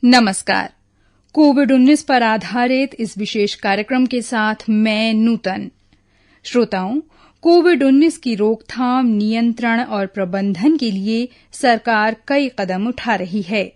नमस्कार। कोविड-19 पर आधारित इस विशेष कार्यक्रम के साथ मैं नूतन। श्रोताओं, कोविड-19 की रोकथाम, नियंत्रण और प्रबंधन के लिए सरकार कई कदम उठा रही है।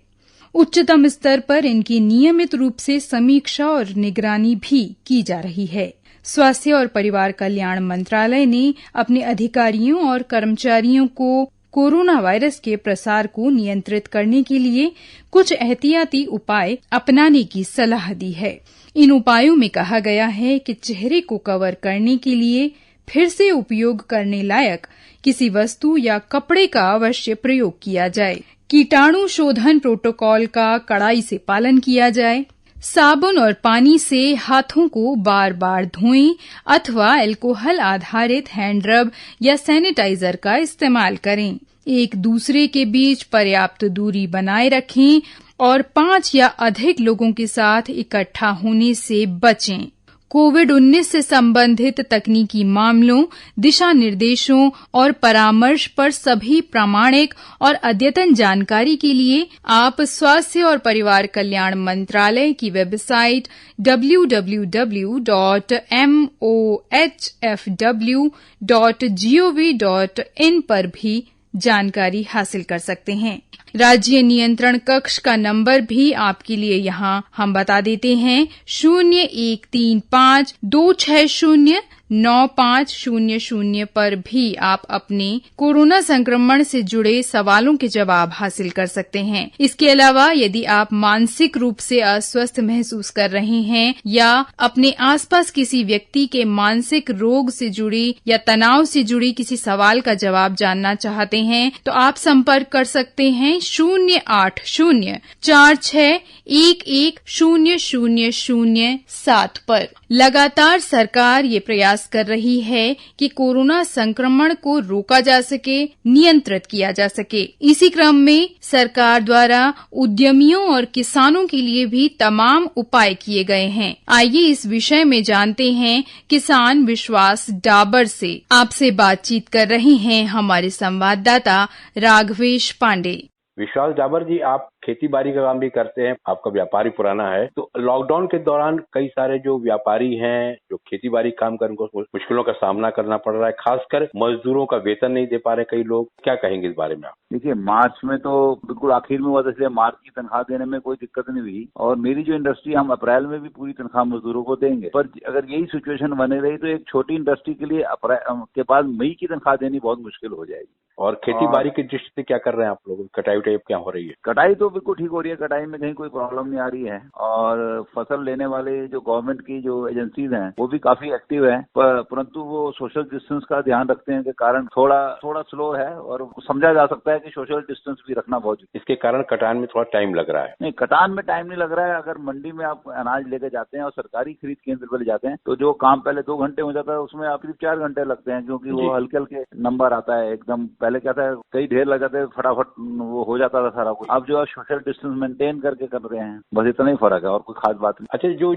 उच्चतम स्तर पर इनकी नियमित रूप से समीक्षा और निगरानी भी की जा रही है। स्वास्थ्य और परिवार कल्याण मंत्रालय ने अपने अधिकारियों और कर्मचारियों को कोरोना वायरस के प्रसार को नियंत्रित करने के लिए कुछ एहतियाती उपाय अपनाने की सलाह दी है। इन उपायों में कहा गया है कि चेहरे को कवर करने के लिए फिर से उपयोग करने लायक किसी वस्तु या कपड़े का अवश्य प्रयोग किया जाए, कीटाणु शोधन प्रोटोकॉल का कड़ाई से पालन किया जाए, साबुन और पानी से हाथों को बार बार धोएं अथवा अल्कोहल आधारित हैंड रब या सैनिटाइजर का इस्तेमाल करें, एक दूसरे के बीच पर्याप्त दूरी बनाए रखें और 5 या अधिक लोगों के साथ इकट्ठा होने से बचें। कोविड-19 से संबंधित तकनीकी मामलों, दिशा निर्देशों और परामर्श पर सभी प्रामाणिक और अद्यतन जानकारी के लिए आप स्वास्थ्य और परिवार कल्याण मंत्रालय की वेबसाइट www.mohfw.gov.in पर भी जानकारी हासिल कर सकते हैं। राज्य नियंत्रण कक्ष का नंबर भी आपके लिए यहाँ हम बता देते हैं 0135-260-9500 पर भी आप अपने कोरोना संक्रमण से जुड़े सवालों के जवाब हासिल कर सकते हैं। इसके अलावा यदि आप मानसिक रूप से अस्वस्थ महसूस कर रहे हैं या अपने आसपास किसी व्यक्ति के मानसिक रोग से जुड़ी या तनाव से जुड़ी किसी सवाल का जवाब जानना चाहते हैं तो आप संपर्क कर सकते हैं 0804611007 पर। लगातार सरकार ये प्रयास कर रही है कि कोरोना संक्रमण को रोका जा सके, नियंत्रित किया जा सके। इसी क्रम में सरकार द्वारा उद्यमियों और किसानों के लिए भी तमाम उपाय किए गए हैं। आइए इस विषय में जानते हैं किसान विश्वास डाबर से। आपसे बातचीत कर रहे हैं हमारे संवाददाता राघवेश पांडे। विश्वास डाबर जी, आप खेती बाड़ी का काम भी करते हैं, आपका व्यापार ही पुराना है। तो लॉकडाउन के दौरान कई सारे जो व्यापारी हैं, जो खेती बाड़ी काम कर उनको मुश्किलों का सामना करना पड़ रहा है, खासकर मजदूरों का वेतन नहीं दे पा रहे कई लोग। क्या कहेंगे इस बारे में आप? देखिए, मार्च में तो बिल्कुल आखिर में हुआ था, इसलिए मार्च की तनख्वाह देने में कोई दिक्कत नहीं हुई और मेरी जो इंडस्ट्री, हम अप्रैल में भी पूरी तनख्वाह मजदूरों को देंगे। पर अगर यही सिचुएशन बने रही तो एक छोटी इंडस्ट्री के लिए अप्रैल के बाद मई की तनख्वाह देनी बहुत मुश्किल हो जाएगी। और खेती बाड़ी की दृष्टि से क्या कर रहे हैं आप लोग? कटाई उटाई क्या हो रही है? कटाई तो बिल्कुल ठीक हो रही है, कटाई में कहीं कोई प्रॉब्लम नहीं आ रही है और फसल लेने वाले जो गवर्नमेंट की जो एजेंसीज हैं वो भी काफी एक्टिव है, परंतु वो सोशल डिस्टेंस का ध्यान रखते हैं के कारण थोड़ा स्लो है और समझा जा सकता है कि सोशल डिस्टेंस भी रखना बहुत जरूरी है। इसके कारण कटान में थोड़ा टाइम लग रहा है। नहीं, कटान में टाइम नहीं लग रहा है। अगर मंडी में आप अनाज लेके जाते हैं और सरकारी खरीद केंद्र पर ले जाते हैं तो जो काम पहले 2 घंटे हो जाता है उसमें आप सिर्फ 4 घंटे लगते हैं, क्योंकि वो हल्के हल्के नंबर आता है एकदम। पहले क्या था, कई ढेर लग जाते, फटाफट वो हो जाता था सारा कुछ। अब जो है सोशल डिस्टेंस मेंटेन करके कर रहे हैं, बस इतना ही फर्क है और कोई खास बात नहीं। अच्छा, जो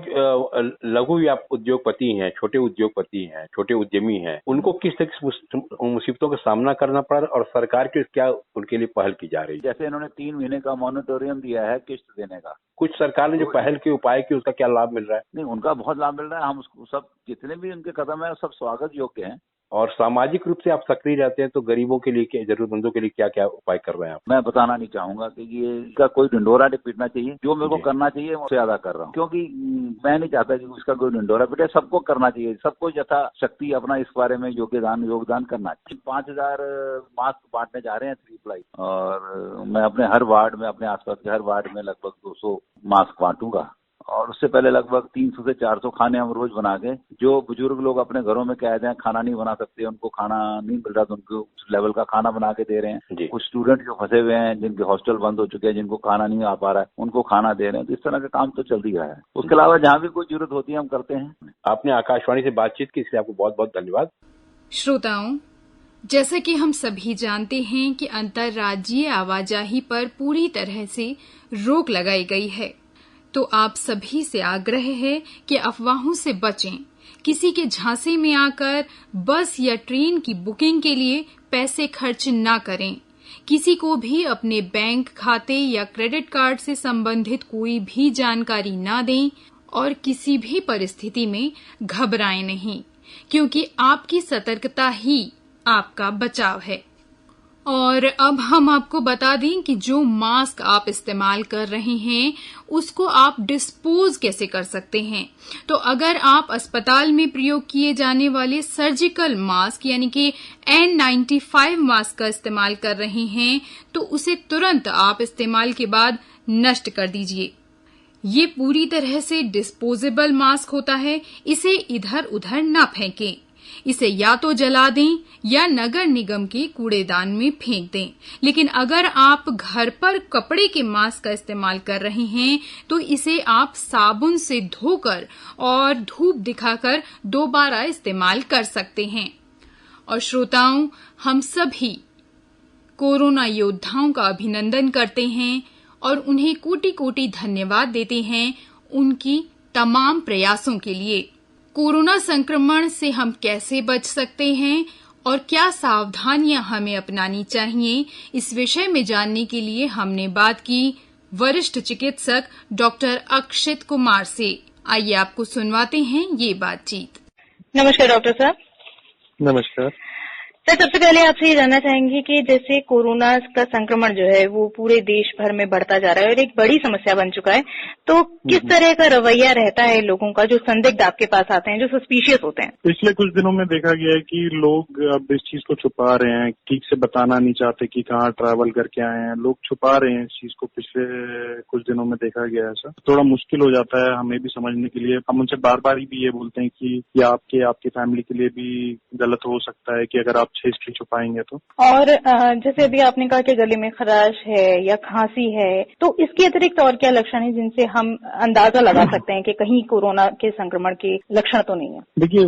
लघु उद्योगपति हैं, छोटे उद्योगपति हैं, छोटे उद्यमी हैं, उनको किस तरह मुसीबतों का सामना करना पड़ रहा है और सरकार की क्या उनके लिए पहल की जा रही है? जैसे इन्होंने 3 महीने का मॉनिटोरियम दिया है किस्त देने का, कुछ सरकार ने जो पहल के उपाय की उसका क्या लाभ मिल रहा है? नहीं, उनका बहुत लाभ मिल रहा है। हम उसको सब जितने भी उनके कदम है सब स्वागत योग्य हैं। और सामाजिक रूप से आप सक्रिय रहते हैं तो गरीबों के लिए, जरूरतमंदों के लिए क्या क्या उपाय कर रहे हैं आप? मैं बताना नहीं चाहूंगा कि ये इसका कोई ढिंडोरा नहीं पीटना चाहिए। जो मेरे को करना चाहिए वो ज्यादा कर रहा हूँ, क्योंकि मैं नहीं चाहता कि उसका कोई ढिंडोरा पीटे। सबको करना चाहिए, सबको यथा शक्ति अपना इस बारे में योगदान करना चाहिए। 5000 मास्क बांटने जा रहे हैं 3 प्लाई, और मैं अपने हर वार्ड में, अपने आसपास के हर वार्ड में लगभग 200 मास्क बांटूंगा। और उससे पहले लगभग 300 से 400 खाने हम रोज बना के, जो बुजुर्ग लोग अपने घरों में कैद हैं, खाना नहीं बना सकते, उनको खाना नहीं मिल रहा तो उनको उस लेवल का खाना बना के दे रहे हैं। कुछ स्टूडेंट जो फंसे हुए हैं, जिनके हॉस्टल बंद हो चुके हैं, जिनको खाना नहीं आ पा रहा है, उनको खाना दे रहे हैं। तो इस तरह का काम तो चल ही रहा है। उसके अलावा जहाँ भी कोई जरूरत होती है हम करते हैं। आपने आकाशवाणी से बातचीत की, इसलिए आपको बहुत बहुत धन्यवाद। श्रोताओं, जैसा कि हम सभी जानते हैं कि अंतर्राज्यीय आवाजाही पर पूरी तरह से रोक लगाई गई है, तो आप सभी से आग्रह है कि अफवाहों से बचें। किसी के झांसे में आकर बस या ट्रेन की बुकिंग के लिए पैसे खर्च न करें। किसी को भी अपने बैंक खाते या क्रेडिट कार्ड से संबंधित कोई भी जानकारी न दें और किसी भी परिस्थिति में घबराएं नहीं, क्योंकि आपकी सतर्कता ही आपका बचाव है। और अब हम आपको बता दें कि जो मास्क आप इस्तेमाल कर रहे हैं उसको आप डिस्पोज कैसे कर सकते हैं। तो अगर आप अस्पताल में प्रयोग किए जाने वाले सर्जिकल मास्क यानी कि N95 मास्क का इस्तेमाल कर रहे हैं तो उसे तुरंत आप इस्तेमाल के बाद नष्ट कर दीजिए। ये पूरी तरह से डिस्पोजेबल मास्क होता है, इसे इधर उधर न फेंकें। इसे या तो जला दें या नगर निगम के कूड़ेदान में फेंक दें। लेकिन अगर आप घर पर कपड़े के मास्क का इस्तेमाल कर रहे हैं तो इसे आप साबुन से धोकर और धूप दिखाकर दोबारा इस्तेमाल कर सकते हैं। और श्रोताओं, हम सभी कोरोना योद्धाओं का अभिनंदन करते हैं और उन्हें कोटि कोटि धन्यवाद देते हैं उनकी तमाम प्रयासों के लिए। कोरोना संक्रमण से हम कैसे बच सकते हैं और क्या सावधानियां हमें अपनानी चाहिए, इस विषय में जानने के लिए हमने बात की वरिष्ठ चिकित्सक डॉक्टर अक्षित कुमार से। आइए आपको सुनवाते हैं ये बातचीत। नमस्कार डॉक्टर साहब। नमस्कार सर, सबसे पहले आपसे ये जानना चाहेंगे कि जैसे कोरोना का संक्रमण जो है वो पूरे देश भर में बढ़ता जा रहा है और एक बड़ी समस्या बन चुका है, तो किस तरह का रवैया रहता है लोगों का जो संदिग्ध आपके पास आते हैं, जो सस्पिशियस होते हैं? पिछले कुछ दिनों में देखा गया है कि लोग अब इस चीज को छुपा रहे हैं, ठीक से बताना नहीं चाहते कि कहाँ ट्रैवल करके आए हैं। लोग छुपा रहे हैं इस चीज को, पिछले कुछ दिनों में देखा गया है। ऐसा थोड़ा मुश्किल हो जाता है हमें भी समझने के लिए। हम उनसे बार बार भी ये बोलते हैं कि ये आपकी फैमिली के लिए भी गलत हो सकता है कि अगर आप हिस्ट्री छुपाएंगे तो। और जैसे अभी आपने कहा कि गले में खराश है या खांसी है, तो इसके अतिरिक्त और क्या लक्षण है जिनसे हम अंदाजा लगा सकते हैं कि कहीं कोरोना के संक्रमण के लक्षण तो नहीं है? देखिए,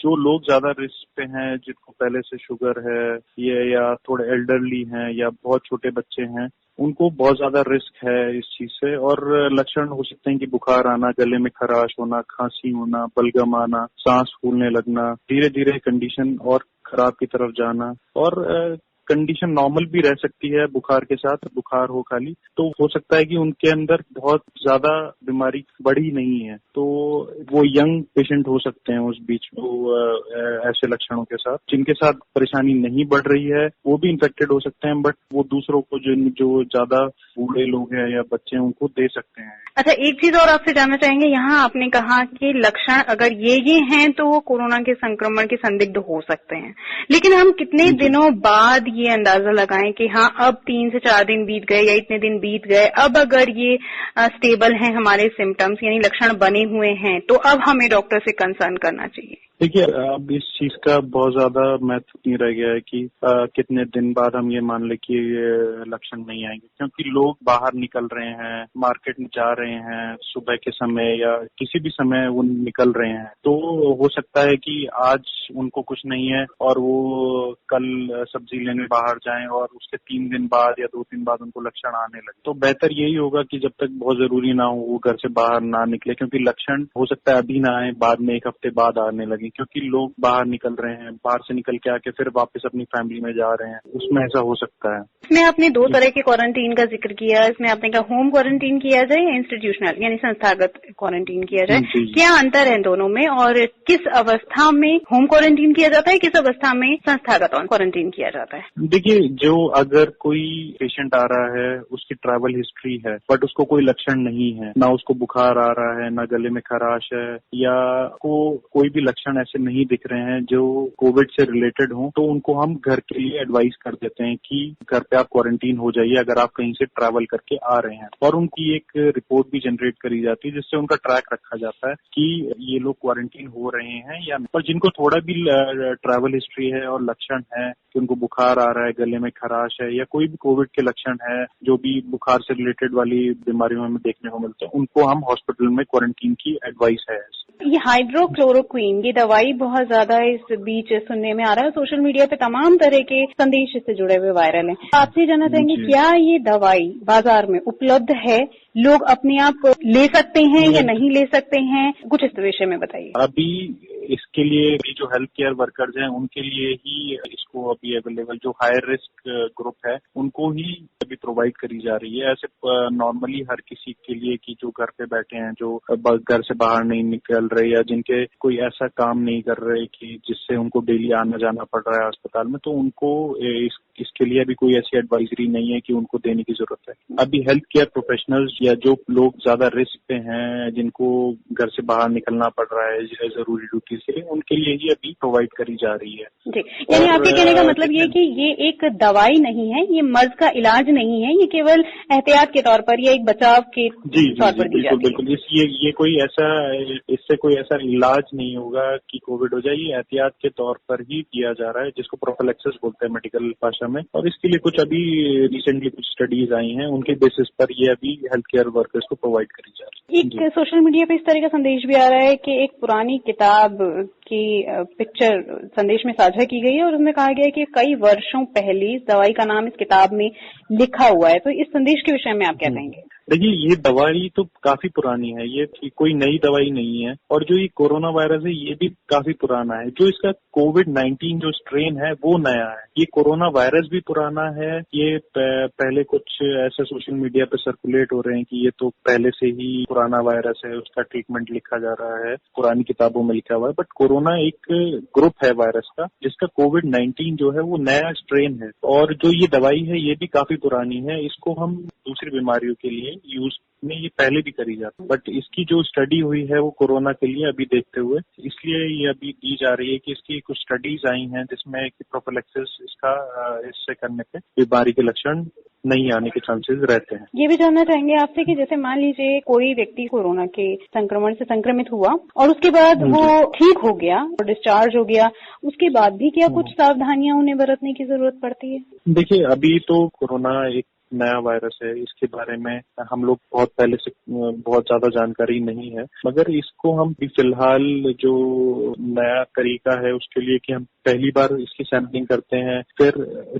जो लोग ज्यादा रिस्क पे हैं, जिनको पहले से शुगर है ये या थोड़े एल्डरली हैं या बहुत छोटे बच्चे हैं, उनको बहुत ज्यादा रिस्क है इस चीज से। और लक्षण हो सकते हैं कि बुखार आना, गले में खराश होना, खांसी होना, बलगम आना, सांस फूलने लगना, धीरे धीरे कंडीशन और खराब की तरफ जाना। और कंडीशन नॉर्मल भी रह सकती है बुखार के साथ, बुखार हो खाली, तो हो सकता है कि उनके अंदर बहुत ज्यादा बीमारी बढ़ी नहीं है, तो वो यंग पेशेंट हो सकते हैं उस बीच में ऐसे लक्षणों के साथ। जिनके साथ परेशानी नहीं बढ़ रही है वो भी इन्फेक्टेड हो सकते हैं, बट वो दूसरों को जो ज्यादा बूढ़े लोग हैं या बच्चे हैं उनको दे सकते हैं। अच्छा, एक चीज और आपसे जानना चाहेंगे, यहाँ आपने कहा कि लक्षण अगर ये हैं तो वो कोरोना के संक्रमण के संदिग्ध हो सकते हैं, लेकिन हम कितने दिनों बाद ये अंदाजा लगाएं कि हाँ अब 3 से 4 दिन बीत गए या इतने दिन बीत गए, अब अगर ये स्टेबल हैं हमारे सिम्टम्स यानी लक्षण बने हुए हैं तो अब हमें डॉक्टर से कंसर्न करना चाहिए? देखिए, अब इस चीज का बहुत ज्यादा महत्व नहीं रह गया है कि कितने दिन बाद हम ये मान ले कि ये लक्षण नहीं आएंगे, क्योंकि लोग बाहर निकल रहे हैं, मार्केट में जा रहे हैं सुबह के समय या किसी भी समय वो निकल रहे हैं, तो हो सकता है कि आज उनको कुछ नहीं है और वो कल सब्जी लेने बाहर जाएं और उसके 3 दिन बाद या 2 दिन बाद उनको लक्षण आने लगे। तो बेहतर यही होगा कि जब तक बहुत जरूरी ना हो वो घर से बाहर ना निकले, क्योंकि लक्षण हो सकता है अभी ना आए, बाद में 1 हफ्ते बाद आने लगे, क्योंकि लोग बाहर निकल रहे हैं, बाहर से निकल के आके फिर वापस अपनी फैमिली में जा रहे हैं, उसमें ऐसा हो सकता है। इसमें आपने 2 तरह के क्वारंटीन का जिक्र किया। इसमें आपने कहा होम क्वारंटीन किया जाए या इंस्टीट्यूशनल यानी संस्थागत क्वारंटीन किया जाए, क्या अंतर है दोनों में और किस अवस्था में होम क्वारंटीन किया जाता है, किस अवस्था में संस्थागत क्वारंटीन किया जाता है? देखिए, जो अगर कोई पेशेंट आ रहा है, उसकी ट्रैवल हिस्ट्री है बट उसको कोई लक्षण नहीं है, ना उसको बुखार आ रहा है, ना गले में खराश है, या कोई भी लक्षण ऐसे नहीं दिख रहे हैं जो कोविड से रिलेटेड हो, तो उनको हम घर के लिए एडवाइस कर देते हैं कि घर पे आप क्वारंटीन हो जाइए अगर आप कहीं से ट्रैवल करके आ रहे हैं। और उनकी एक रिपोर्ट भी जनरेट करी जाती है जिससे उनका ट्रैक रखा जाता है कि ये लोग क्वारंटीन हो रहे हैं या नहीं। और जिनको थोड़ा भी ट्रैवल हिस्ट्री है और लक्षण है कि उनको बुखार आ रहा है, गले में खराश है या कोई भी कोविड के लक्षण है जो भी बुखार से रिलेटेड वाली बीमारियों में देखने को मिलते हैं, उनको हम हॉस्पिटल में क्वारंटीन की एडवाइस है। ये हाइड्रोक्लोरोक्विन ये दवाई बहुत ज्यादा इस बीच सुनने में आ रहा है, सोशल मीडिया पे तमाम तरह के संदेश इससे जुड़े हुए वायरल हैं। आपसे जानना चाहेंगे क्या ये दवाई बाजार में उपलब्ध है, लोग अपने आप ले सकते हैं या नहीं ले सकते हैं, कुछ इस विषय में बताइए। अभी इसके लिए जो हेल्थ केयर वर्कर्स हैं उनके लिए ही इसको अभी अवेलेबल, जो हायर रिस्क ग्रुप है उनको ही अभी प्रोवाइड करी जा रही है। ऐसे नॉर्मली हर किसी के लिए कि जो घर पे बैठे हैं, जो घर से बाहर नहीं निकल रहे या जिनके कोई ऐसा काम नहीं कर रहे कि जिससे उनको डेली आना जाना पड़ रहा है अस्पताल में, तो उनको इसके लिए अभी कोई ऐसी एडवाइजरी नहीं है कि उनको देने की जरूरत है। अभी हेल्थ केयर प्रोफेशनल्स या जो लोग ज्यादा रिस्क पे हैं, जिनको घर से बाहर निकलना पड़ रहा है जरूरी ड्यूटी से, उनके लिए ही अभी प्रोवाइड करी जा रही है। जी, यानी आपके कहने का मतलब ये कि ये एक दवाई नहीं है, ये मर्ज का इलाज नहीं है, ये केवल एहतियात के तौर पर या एक बचाव के तौर पर दी जाती है। बिल्कुल, ये कोई ऐसा, इससे कोई ऐसा इलाज नहीं होगा कि कोविड हो जाए, ये एहतियात के तौर पर ही किया जा रहा है, जिसको प्रोफिलैक्सिस बोलते हैं मेडिकल भाषा में। और इसके लिए कुछ अभी रिसेंटली कुछ स्टडीज आई हैं, उनके बेसिस पर ये अभी हेल्थ केयर वर्कर्स को प्रोवाइड करी जा रही है। एक सोशल मीडिया पे इस तरह का संदेश भी आ रहा है कि एक पुरानी किताब की पिक्चर संदेश में साझा की गई है और उसमें कहा गया है कि कई वर्षों पहले इस दवाई का नाम इस किताब में लिखा हुआ है। तो इस संदेश के विषय में आप क्या कहेंगे? देखिए, ये दवाई तो काफी पुरानी है, ये कोई नई दवाई नहीं है। और जो ये कोरोना वायरस है ये भी काफी पुराना है। जो इसका कोविड-19 जो स्ट्रेन है वो नया है। ये कोरोना वायरस भी पुराना है। ये पहले कुछ ऐसे सोशल मीडिया पे सर्कुलेट हो रहे हैं कि ये तो पहले से ही पुराना वायरस है, उसका ट्रीटमेंट लिखा जा रहा है, पुरानी किताबों में लिखा हुआ है। बट कोरोना एक ग्रुप है वायरस का, जिसका कोविड-19 जो है वो नया स्ट्रेन है। और जो ये दवाई है ये भी काफी पुरानी है। इसको हम दूसरी बीमारियों के लिए यूज में ये पहले भी करी जाती है, बट इसकी जो स्टडी हुई है वो कोरोना के लिए अभी देखते हुए इसलिए ये अभी दी जा रही है कि इसकी कुछ स्टडीज आई हैं जिसमें कि प्रोफिलैक्सिस इससे करने पे बीमारी के लक्षण नहीं आने के चांसेस रहते हैं। ये भी जानना चाहेंगे आपसे कि जैसे मान लीजिए कोई व्यक्ति कोरोना के संक्रमण से संक्रमित हुआ और उसके बाद वो ठीक हो गया और डिस्चार्ज हो गया, उसके बाद भी क्या कुछ सावधानियां उन्हें बरतने की जरूरत पड़ती है? देखिए, अभी तो कोरोना एक नया वायरस है, इसके बारे में हम लोग बहुत पहले से बहुत ज्यादा जानकारी नहीं है, मगर इसको हम फिलहाल जो नया तरीका है उसके लिए कि हम पहली बार इसकी सैंपलिंग करते हैं, फिर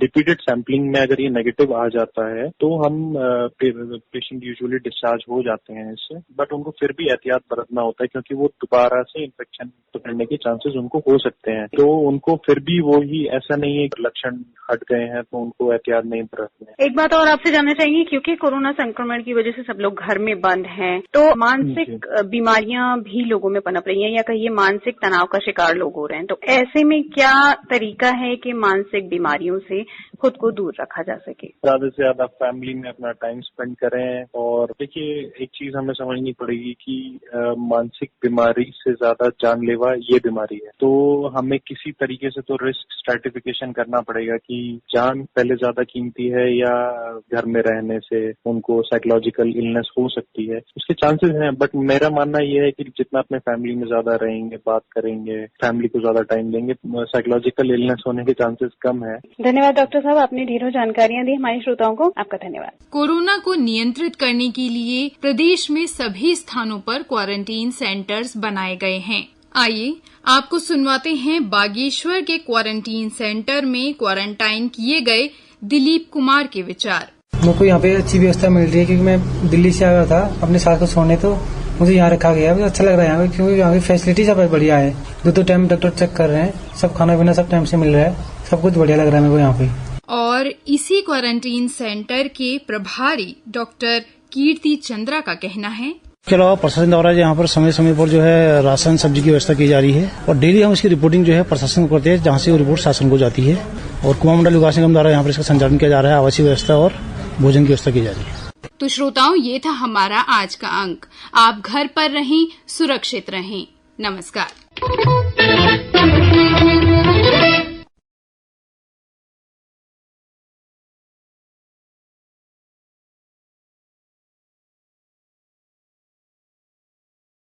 रिपीटेड सैंपलिंग में अगर ये नेगेटिव आ जाता है तो हम पेशेंट यूजुअली डिस्चार्ज हो जाते हैं इससे, बट उनको फिर भी एहतियात बरतना होता है क्योंकि वो दोबारा से इन्फेक्शन पकड़ने के चांसेस उनको हो सकते हैं। तो उनको फिर भी वही, ऐसा नहीं है कि लक्षण हट गए हैं तो उनको एहतियात नहीं बरतने। एक बात और आपसे जानना चाहेंगे, क्योंकि कोरोना संक्रमण की वजह से सब लोग घर में बंद हैं, तो मानसिक बीमारियां भी लोगों में पनप रही हैं या कहिए मानसिक तनाव का शिकार लोग हो रहे हैं, तो ऐसे में क्या तरीका है कि मानसिक बीमारियों से खुद को दूर रखा जा सके? ज्यादा से ज्यादा फैमिली में अपना टाइम स्पेंड करें। और देखिए, एक चीज हमें समझनी पड़ेगी कि मानसिक बीमारी से ज्यादा जानलेवा ये बीमारी है, तो हमें किसी तरीके से तो रिस्क स्ट्रैटिफिकेशन करना पड़ेगा कि जान पहले ज्यादा कीमती है या घर में रहने से उनको साइकोलॉजिकल इलनेस हो सकती है, उसके चांसेस हैं। बट मेरा मानना यह है कि जितना अपने फैमिली में ज्यादा रहेंगे, बात करेंगे, फैमिली को ज्यादा टाइम देंगे, साइकोलॉजिकल इलनेस होने के चांसेस कम है। धन्यवाद डॉक्टर साहब, आपने ढेरों जानकारियां दी हमारे श्रोताओं को, आपका धन्यवाद। कोरोना को नियंत्रित करने के लिए प्रदेश में सभी स्थानों पर क्वारंटीन सेंटर्स बनाए गए हैं। आइए आपको सुनवाते हैं बागेश्वर के क्वारंटीन सेंटर में क्वारंटाइन किए गए दिलीप कुमार के विचार। मुझको यहाँ पे अच्छी व्यवस्था मिल रही है क्योंकि मैं दिल्ली से आया था अपने साथ को सोने, तो मुझे यहाँ रखा गया है। अच्छा लग रहा है यहाँ पे क्योंकि यहाँ की फैसिलिटी सब बढ़िया है। 2 टाइम डॉक्टर चेक कर रहे हैं, सब खाना पीना सब टाइम से मिल रहा है, सब कुछ बढ़िया लग रहा है मेरे को यहाँ पे। और इसी क्वारंटीन सेंटर के प्रभारी डॉक्टर कीर्ति चंद्रा का कहना है, इसके अलावा प्रशासन द्वारा यहाँ पर समय समय पर जो है राशन सब्जी की व्यवस्था की जा रही है और डेली हम इसकी रिपोर्टिंग जो है प्रशासन को करते हैं, जहाँ से वो रिपोर्ट शासन को जाती है। और कुमाऊं मंडल विकास निगम द्वारा यहाँ पर इसका संचालन किया जा रहा है। आवासीय व्यवस्था और भोजन की व्यवस्था की जा रही है। तो श्रोताओं, ये था हमारा आज का अंक। आप घर पर रहें, सुरक्षित रहें। नमस्कार।